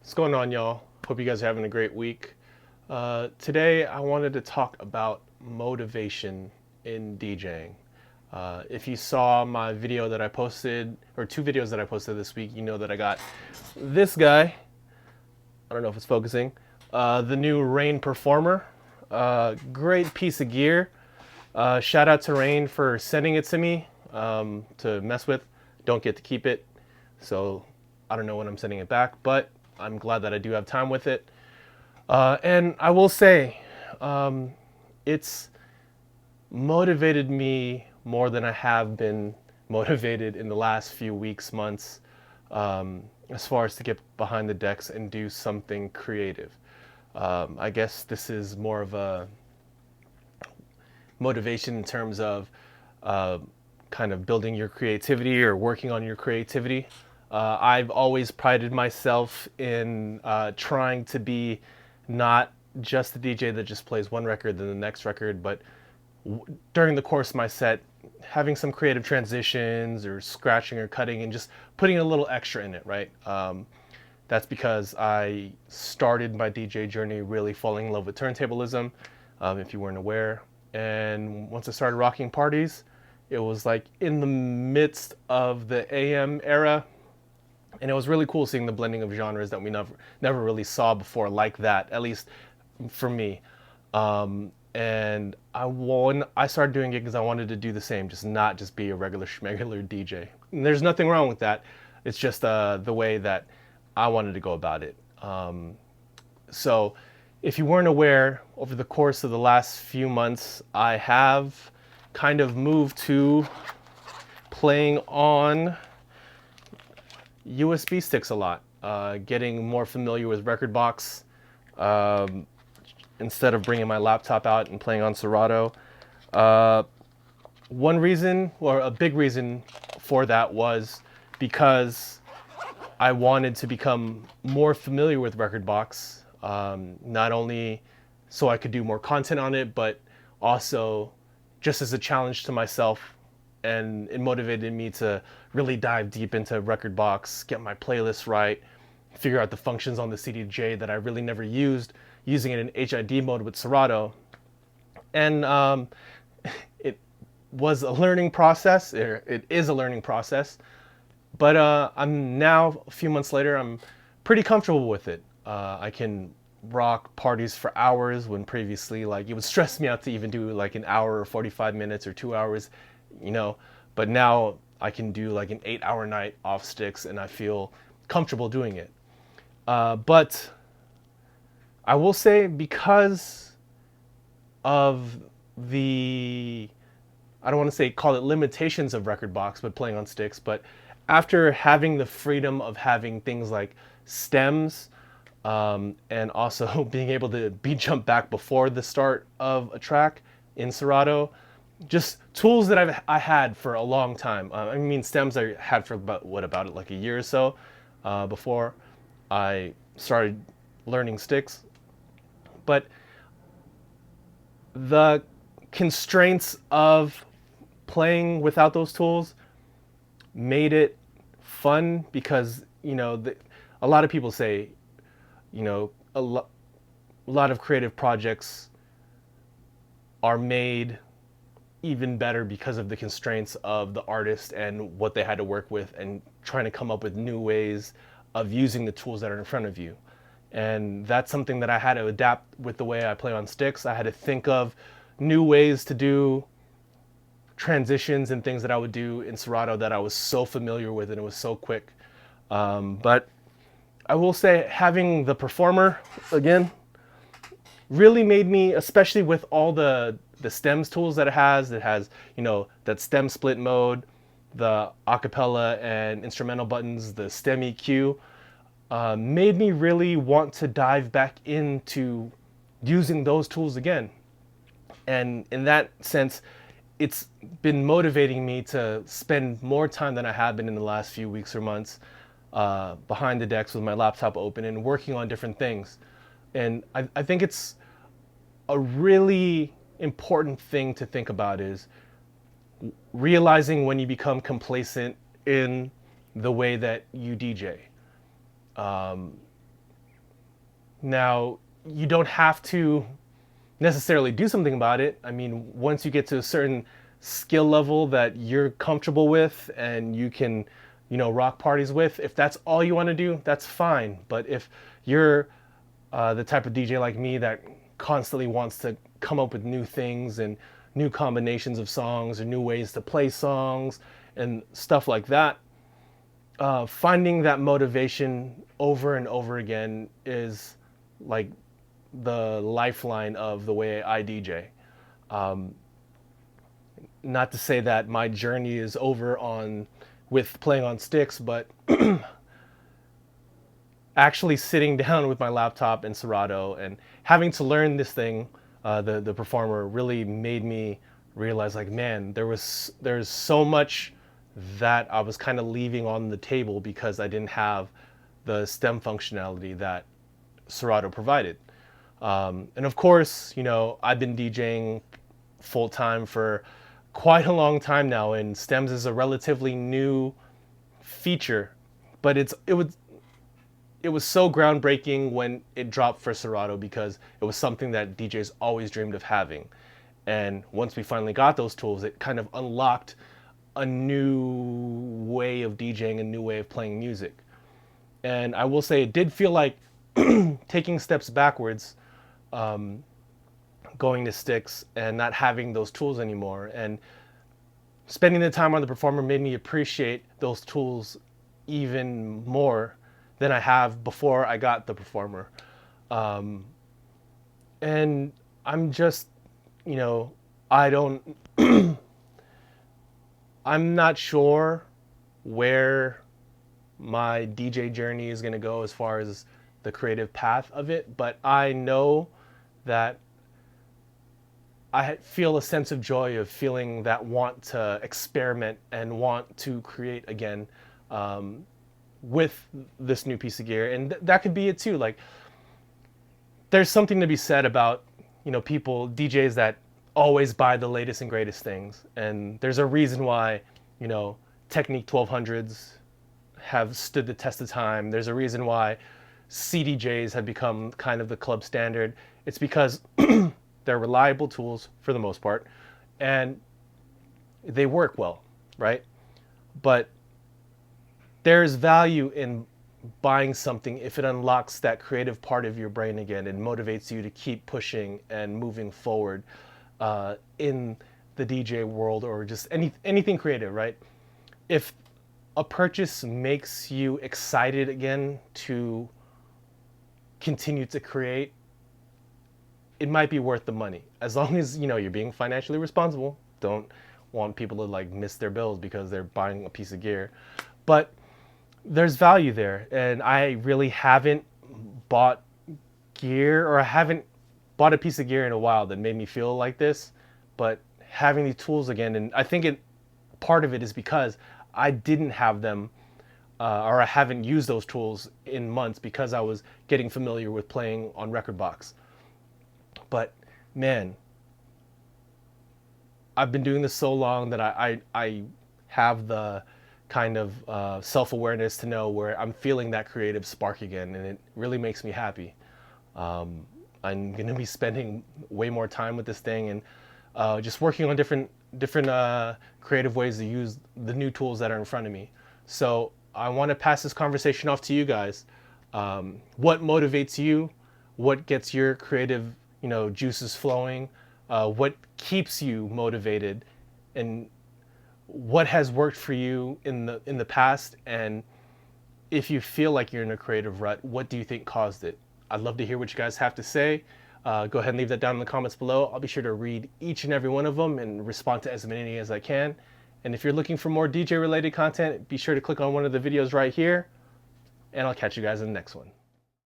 What's going on, y'all? Hope you guys are having a great week. Today, I wanted to talk about motivation in DJing. If you saw my video that I posted, or two videos that I posted this week, you know that I got this guy. I don't know if it's focusing. The new Rain Performer. Great piece of gear. Shout out to Rain for sending it to me to mess with. Don't get to keep it, so I don't know when I'm sending it back, but I'm glad that I do have time with it. And I will say, it's motivated me more than I have been motivated in the last few weeks, months, as far as to get behind the decks and do something creative. I guess this is more of a motivation in terms of kind of building your creativity or working on your creativity. I've always prided myself in trying to be not just the DJ that just plays one record, then the next record, but during the course of my set, having some creative transitions or scratching or cutting and just putting a little extra in it, right? That's because I started my DJ journey really falling in love with turntablism, if you weren't aware. And once I started rocking parties, it was like in the midst of the AM era, and it was really cool seeing the blending of genres that we never really saw before like that, at least for me. And I started doing it because I wanted to do the same, just not just be a regular schmegular DJ. And there's nothing wrong with that. It's just the way that I wanted to go about it. So if you weren't aware, over the course of the last few months, I have kind of moved to playing on USB sticks a lot, getting more familiar with Rekordbox instead of bringing my laptop out and playing on Serato. One reason, or a big reason for that, was because I wanted to become more familiar with Rekordbox, not only so I could do more content on it, but also just as a challenge to myself, and it motivated me to really dive deep into Rekordbox, get my playlist right, figure out the functions on the CDJ that I really never used, using it in HID mode with Serato. And it was a learning process. It is a learning process. But I'm now, a few months later, I'm pretty comfortable with it. I can rock parties for hours when previously, like, it would stress me out to even do like an hour or 45 minutes or 2 hours, but now I can do like an 8-hour night off sticks and I feel comfortable doing it. But I will say, because of the, I don't want to say call it limitations of Rekordbox, but playing on sticks, but after having the freedom of having things like stems, and also being able to beat jump back before the start of a track in Serato, just tools that I had for a long time. I mean, stems I had for about like a year or so before I started learning sticks. But the constraints of playing without those tools made it fun, because a lot of people say, a lot of creative projects are made even better because of the constraints of the artist and what they had to work with, and trying to come up with new ways of using the tools that are in front of you. And that's something that I had to adapt with the way I play on sticks. I had to think of new ways to do transitions and things that I would do in Serato that I was so familiar with, and it was so quick. But I will say, having the Performer again really made me, especially with all the stems tools that it has, that stem split mode, the acapella and instrumental buttons, the stem EQ, made me really want to dive back into using those tools again. And in that sense, it's been motivating me to spend more time than I have been in the last few weeks or months behind the decks with my laptop open and working on different things. And I think it's a really important thing to think about, is realizing when you become complacent in the way that you DJ. Now, you don't have to necessarily do something about it. I mean, once you get to a certain skill level that you're comfortable with and you can, rock parties with, if that's all you want to do, that's fine. But if you're the type of DJ like me that constantly wants to come up with new things and new combinations of songs or new ways to play songs and stuff like that, finding that motivation over and over again is like the lifeline of the way I DJ. Not to say that my journey is over on with playing on sticks, but actually sitting down with my laptop and Serato and having to learn this thing, the performer, really made me realize, like, man, there's so much that I was kind of leaving on the table because I didn't have the stem functionality that Serato provided. And of course, I've been DJing full time for quite a long time now, and stems is a relatively new feature, but it was so groundbreaking when it dropped for Serato because it was something that DJs always dreamed of having. And once we finally got those tools, it kind of unlocked a new way of DJing, a new way of playing music. And I will say it did feel like taking steps backwards, going to sticks and not having those tools anymore. And spending the time on the performer made me appreciate those tools even more than I have before I got the performer. And I'm just, I don't, I'm not sure where my DJ journey is going to go as far as the creative path of it, but I know that I feel a sense of joy of feeling that want to experiment and want to create again, with this new piece of gear. And that could be it too. Like, there's something to be said about, people, DJs that always buy the latest and greatest things. And there's a reason why, Technique 1200s have stood the test of time. There's a reason why CDJs have become kind of the club standard. It's because they're reliable tools for the most part, and they work well, right? But there's value in buying something if it unlocks that creative part of your brain again and motivates you to keep pushing and moving forward in the DJ world or just anything creative, right? If a purchase makes you excited again to continue to create, it might be worth the money, as long as you're being financially responsible. Don't want people to like miss their bills because they're buying a piece of gear. But there's value there, and I really haven't bought gear, or I haven't bought a piece of gear in a while that made me feel like this. But having these tools again, and I think part of it is because I didn't have them, or I haven't used those tools in months because I was getting familiar with playing on Rekordbox. But man, I've been doing this so long that I have the kind of self-awareness to know where I'm feeling that creative spark again, and it really makes me happy. I'm going to be spending way more time with this thing and just working on different creative ways to use the new tools that are in front of me. So I want to pass this conversation off to you guys. What motivates you? What gets your creative juices flowing? What keeps you motivated? And what has worked for you in the past? And if you feel like you're in a creative rut, what do you think caused it? I'd love to hear what you guys have to say. Go ahead and leave that down in the comments below. I'll be sure to read each and every one of them and respond to as many as I can. And if you're looking for more DJ related content, be sure to click on one of the videos right here, and I'll catch you guys in the next one.